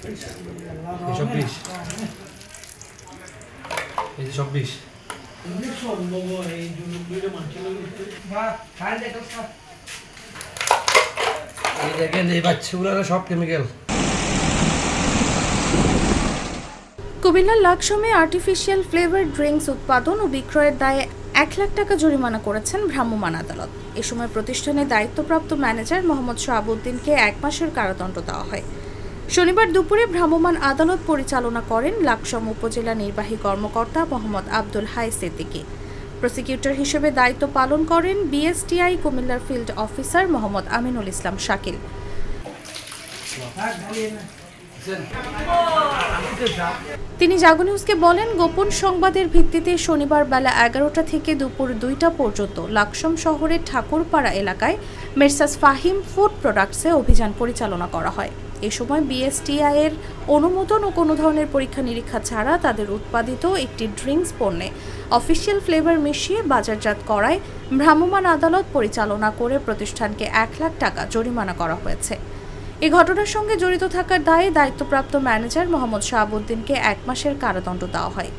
26 এই যে 26 এই দেখেন এই বাচ্চাগুলো সব কেমিক্যাল। কুমিল্লার লাকসমে আর্টিফিশিয়াল ফ্লেভার ড্রিঙ্কস উৎপাদন ও বিক্রয়ের দায়ে 1 লাখ টাকা জরিমানা করেছেন ভ্রাম্যমাণ আদালত। এ সময় প্রতিষ্ঠানের দায়িত্বপ্রাপ্ত ম্যানেজার মোহাম্মদ শাহাবুদ্দিনকে 1 মাসের কারাদণ্ড দেওয়া হয়। শনিবার দুপুরে ভ্রাম্যমাণ আদালত পরিচালনা করেন লাকসম উপজেলা নির্বাহী কর্মকর্তা মোহাম্মদ আব্দুল হাই সিদ্দিকী। প্রসিকিউটর হিসেবে দায়িত্ব পালন করেন বিএসটিআই কুমিল্লার ফিল্ড অফিসার মোহাম্মদ আমিনুল ইসলাম শাকিল। তিনি জাগো নিউজকে বলেন, গোপন সংবাদের ভিত্তিতে শনিবার বেলা 11টা থেকে দুপুর 2টা পর্যন্ত লাকসম শহরের ঠাকুরপাড়া এলাকায় মেসার্স ফাহিম ফুড প্রোডাক্টসে অভিযান পরিচালনা করা হয়। এ সময় বিএসটিআই এর অনুমোদন ও কোনো ধরনের পরীক্ষা নিরীক্ষা ছাড়া তাদের উৎপাদিত একটি ড্রিঙ্কস পণ্যে অফিসিয়াল ফ্লেভার মিশিয়ে বাজারজাত করায় ভ্রাম্যমাণ আদালত পরিচালনা করে প্রতিষ্ঠানকে 1 লাখ টাকা জরিমানা করা হয়েছে। এই ঘটনার সঙ্গে জড়িত থাকার দায়ে দায়িত্বপ্রাপ্ত ম্যানেজার মোহাম্মদ শাহাবুদ্দিনকে 1 মাসের কারাদণ্ড দেওয়া হয়।